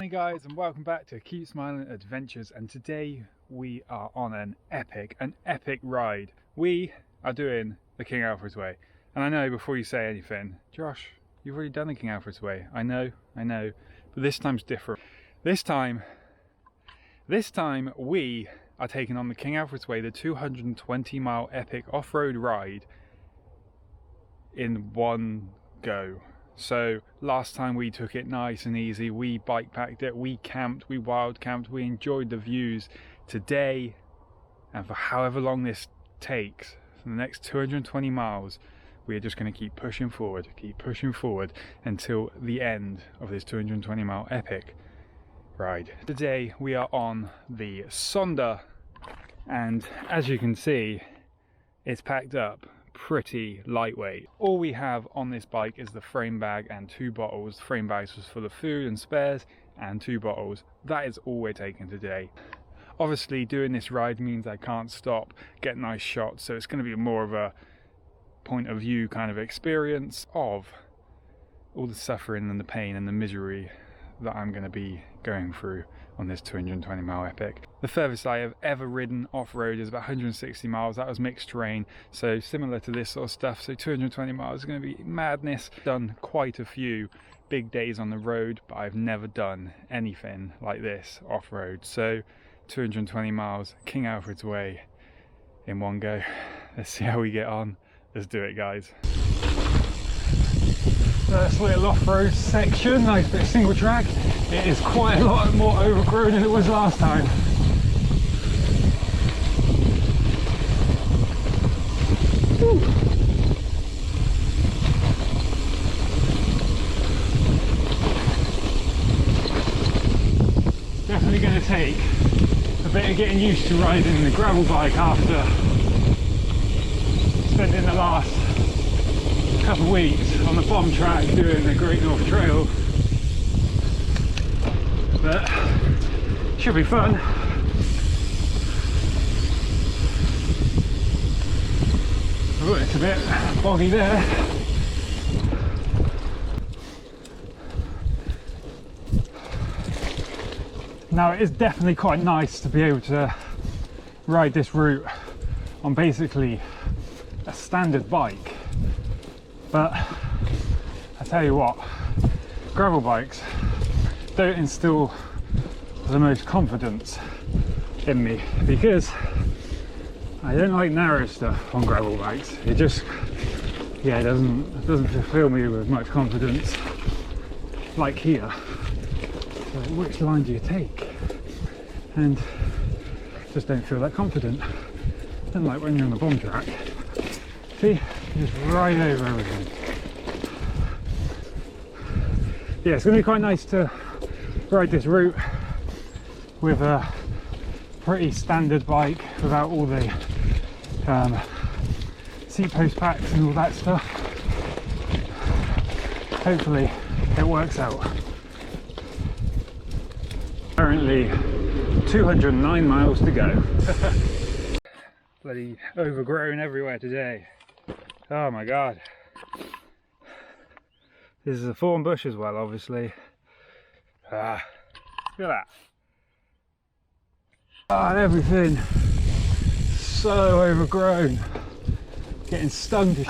Hey guys, and welcome back to Keep Smiling Adventures, and today we are on an epic ride. We are doing the King Alfred's Way. And I know before you say anything, Josh, you've already done the King Alfred's Way. I know, but this time's different. This time we are taking on the King Alfred's Way, the 220-mile epic off-road ride in one go. So last time we took it nice and easy, we bike packed it, we camped, we wild camped, we enjoyed the views. Today, and for however long this takes, for the next 220 miles, we are just going to keep pushing forward until the end of this 220-mile epic ride. Today we are on the Sonder, and as you can see, it's packed up pretty lightweight. All we have on this bike is the frame bag and 2 bottles. The frame bag was full of food and spares, and 2 bottles. That is all we're taking today. Obviously doing this ride means I can't stop, get nice shots, so it's going to be more of a point of view kind of experience of all the suffering and the pain and the misery that I'm going to be going through on this 220-mile epic. The furthest I have ever ridden off-road is about 160 miles. That was mixed terrain, so similar to this sort of stuff. So 220 miles is going to be madness. Done quite a few big days on the road, but I've never done anything like this off-road. So 220 miles, King Alfred's Way in one go. Let's see how we get on. Let's do it, guys. First little off-road section, nice bit of single track. It is quite a lot more overgrown than it was last time. Woo. Definitely going to take a bit of getting used to riding the gravel bike after spending the last couple of weeks on the bomb track doing the Great North Trail, but should be fun. Oh, it's a bit boggy there. Now it is definitely quite nice to be able to ride this route on basically a standard bike. But I tell you what, gravel bikes don't instill the most confidence in me, because I don't like narrow stuff on gravel bikes. It just, yeah, it doesn't fulfill me with much confidence. Like here, so which line do you take? And just don't feel that confident. And like when you're on the bomb track, see, just ride over everything. Yeah, it's going to be quite nice to ride this route with a pretty standard bike without all the seat post packs and all that stuff. Hopefully it works out. Currently 209 miles to go. Bloody overgrown everywhere today. Oh my god. This is a thorn bush as well, obviously. Look at that. And everything so overgrown. Getting stung to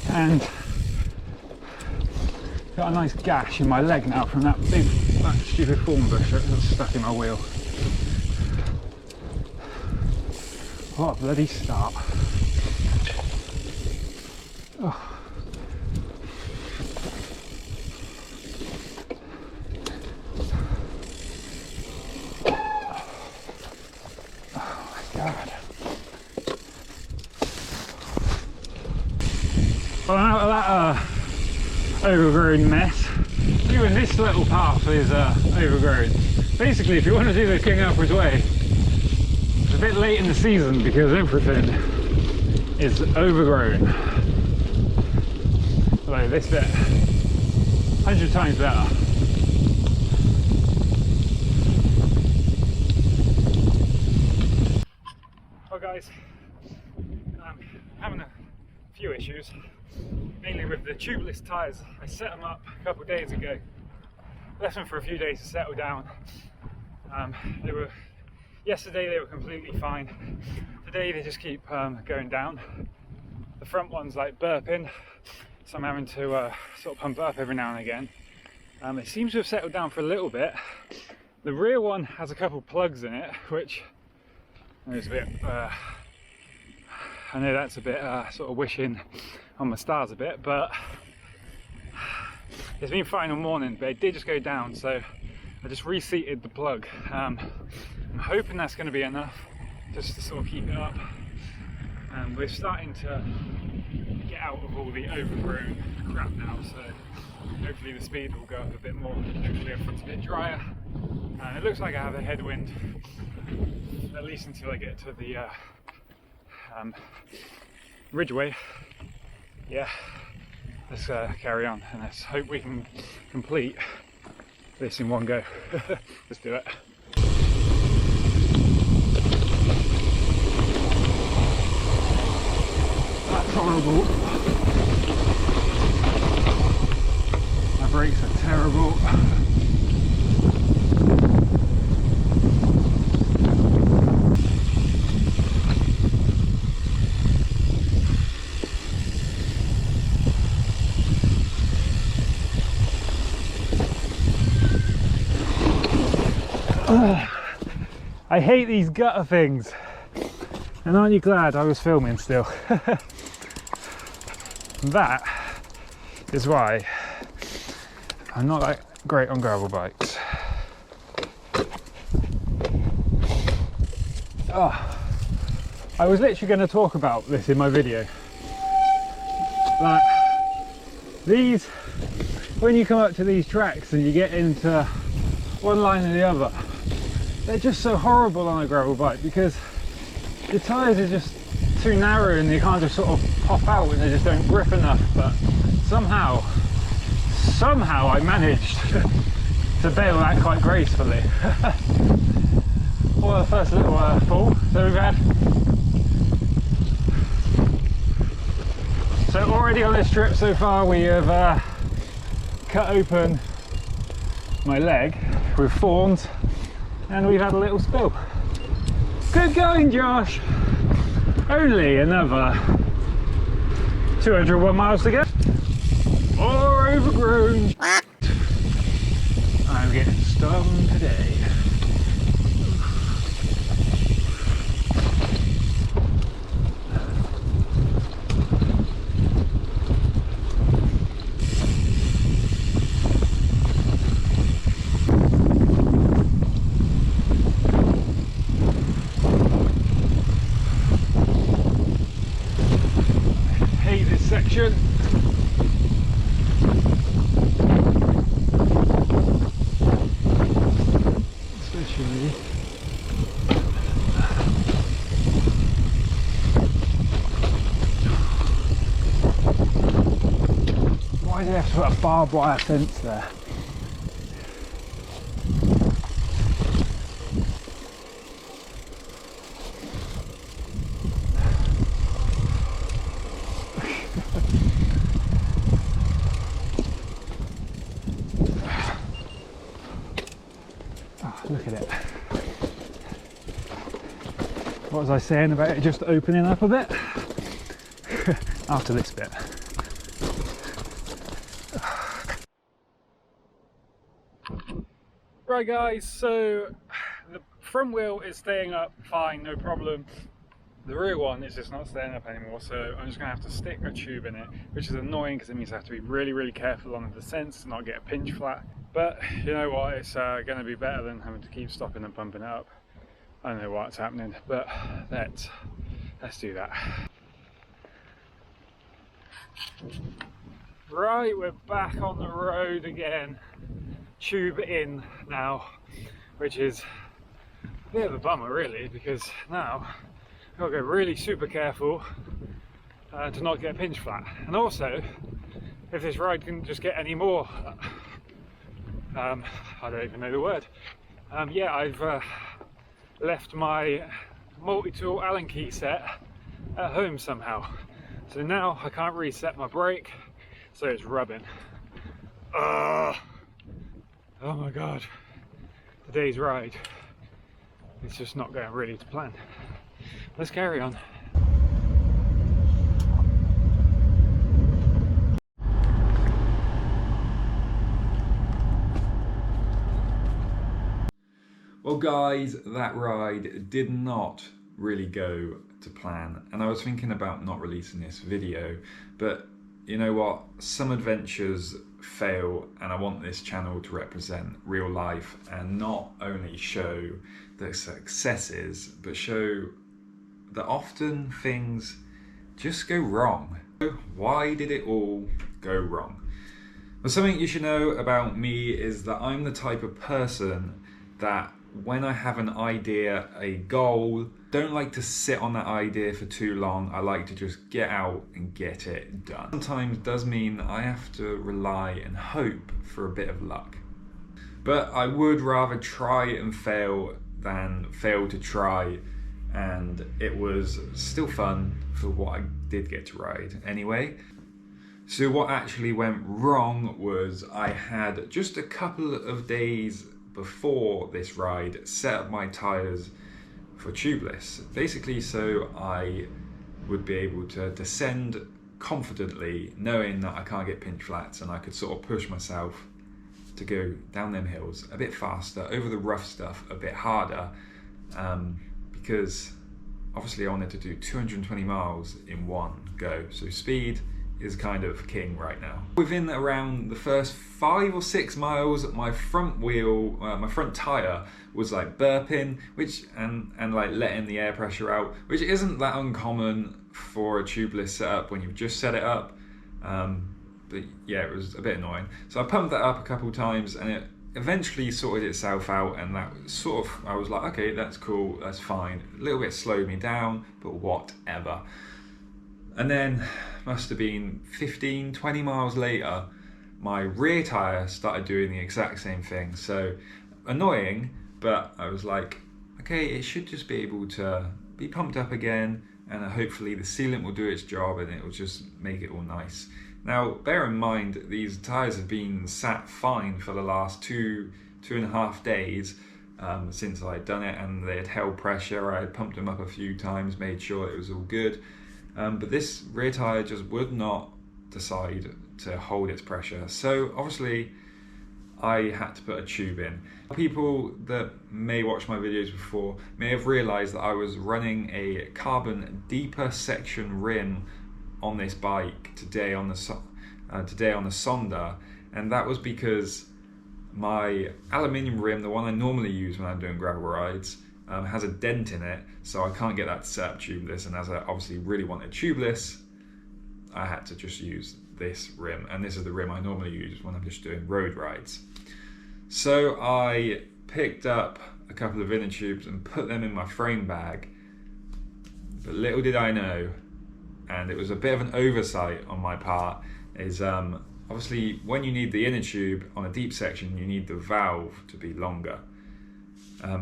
and got a nice gash in my leg now from that stupid thorn bush that's stuck in my wheel. What a bloody start. Oh. Oh my god. Well, out of that overgrown mess, even this little path is overgrown. Basically, if you want to do the King Alfred's Way, it's a bit late in the season because everything is overgrown. Although this bit, 100 times better. Well guys, I'm having a few issues, mainly with the tubeless tyres. I set them up a couple of days ago left them for a few days to settle down. Yesterday they were completely fine. Today they just keep going down. The front one's like burping, so I'm having to sort of pump it up every now and again. It seems to have settled down for a little bit. The rear one has a couple plugs in it, which is a bit, I know that's a bit sort of wishing on my stars a bit, but it's been fine all morning, but it did just go down, so I just reseated the plug. I'm hoping that's going to be enough just to sort of keep it up. And we're starting to get out of all the overgrown crap now, so hopefully the speed will go up a bit more. Hopefully everything's a bit drier. And it looks like I have a headwind, at least until I get to the Ridgeway. Yeah, let's carry on and let's hope we can complete this in one go. Let's do it. That's horrible. My brakes are terrible. I hate these gutter things, and aren't you glad I was filming still? That is why I'm not that great on gravel bikes. Oh, I was literally going to talk about this in my video. Like, these, when you come up to these tracks and you get into one line or the other, they're just so horrible on a gravel bike because your tyres are just too narrow and they can't just sort of pop out and they just don't grip enough. But somehow I managed to bail that quite gracefully. Well, the first little fall that we've had. So already on this trip so far we have cut open my leg with thorns and we've had a little spill. Good going, Josh! Only another 201 miles to go. Or overgrown. I'm getting stung today. Section. Especially why do they have to put a barbed wire fence there? Look at it. What was I saying about it just opening up a bit? After this bit. Right guys, so the front wheel is staying up fine, no problem. The rear one is just not staying up anymore, so I'm just going to have to stick a tube in it, which is annoying because it means I have to be really careful on the descents to not get a pinch flat. But you know what, it's going to be better than having to keep stopping and pumping it up. I don't know what's happening, but let's do that. Right, we're back on the road again. Tube in now, which is a bit of a bummer really, because now I've got to go really super careful to not get a pinch flat. And also, if this ride can just get any more I don't even know the word. Yeah, I've left my multi-tool Allen key set at home somehow. So now I can't reset my brake, so it's rubbing. Oh my god, today's ride is just not going really to plan. Let's carry on. Well guys, that ride did not really go to plan, and I was thinking about not releasing this video, but you know what, some adventures fail, and I want this channel to represent real life and not only show the successes but show that often things just go wrong. Why did it all go wrong? Well, something you should know about me is that I'm the type of person that when I have an idea, a goal, don't like to sit on that idea for too long. I like to just get out and get it done. Sometimes does mean I have to rely and hope for a bit of luck. But I would rather try and fail than fail to try, and it was still fun for what I did get to ride anyway. So what actually went wrong was I had just a couple of days before this ride set up my tyres for tubeless, basically so I would be able to descend confidently knowing that I can't get pinch flats, and I could sort of push myself to go down them hills a bit faster, over the rough stuff a bit harder, because obviously I wanted to do 220 miles in one go, so speed is kind of king right now. Within around the first 5 or 6 miles, my front wheel, my front tire was like burping, which and like letting the air pressure out, which isn't that uncommon for a tubeless setup when you've just set it up. But yeah, it was a bit annoying. So I pumped that up a couple times, and it eventually sorted itself out, and that sort of, I was like, okay, that's cool, that's fine. A little bit slowed me down, but whatever. And then, must have been 15, 20 miles later, my rear tyre started doing the exact same thing. So annoying, but I was like, okay, it should just be able to be pumped up again, and hopefully the sealant will do its job and it will just make it all nice. Now, bear in mind, these tyres have been sat fine for the last two and a half days since I'd done it, and they had held pressure. I had pumped them up a few times, made sure it was all good. But this rear tyre just would not decide to hold its pressure. So obviously I had to put a tube in. People that may watch my videos before may have realised that I was running a carbon deeper section rim on this bike today on the Sonda, and that was because my aluminium rim, the one I normally use when I'm doing gravel rides, has a dent in it, so I can't get that set up tubeless, and as I obviously really wanted tubeless, I had to just use this rim, and this is the rim I normally use when I'm just doing road rides. So I picked up a couple of inner tubes and put them in my frame bag, but little did I know, and it was a bit of an oversight on my part, is obviously when you need the inner tube on a deep section, you need the valve to be longer.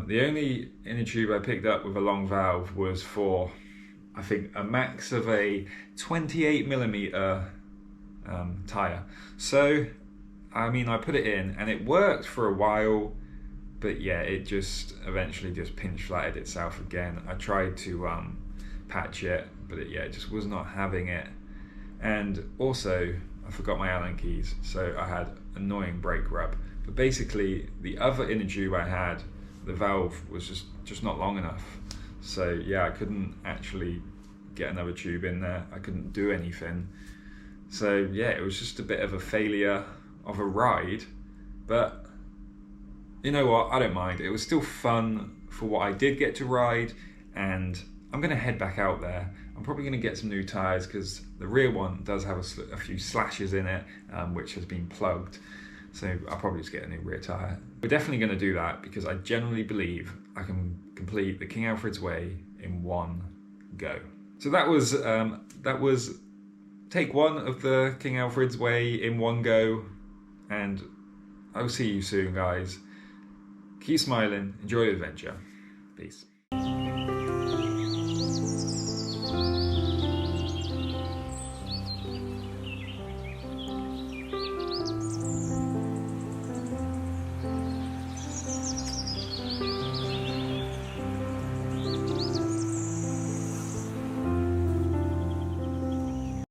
The only inner tube I picked up with a long valve was for, I think, a max of a 28mm tyre. So, I mean, I put it in and it worked for a while, but yeah, it just eventually just pinch flatted itself again. I tried to patch it, but it just was not having it. And also, I forgot my Allen keys, so I had annoying brake rub. But basically, the other inner tube I had, the valve was just not long enough. So yeah, I couldn't actually get another tube in there. I couldn't do anything. So yeah, it was just a bit of a failure of a ride, but you know what, I don't mind. It was still fun for what I did get to ride, and I'm gonna head back out there. I'm probably gonna get some new tires because the rear one does have a few slashes in it, which has been plugged. So I'll probably just get a new rear tyre. We're definitely going to do that because I genuinely believe I can complete the King Alfred's Way in one go. So that was take one of the King Alfred's Way in one go, and I'll see you soon, guys. Keep smiling, enjoy the adventure. Peace.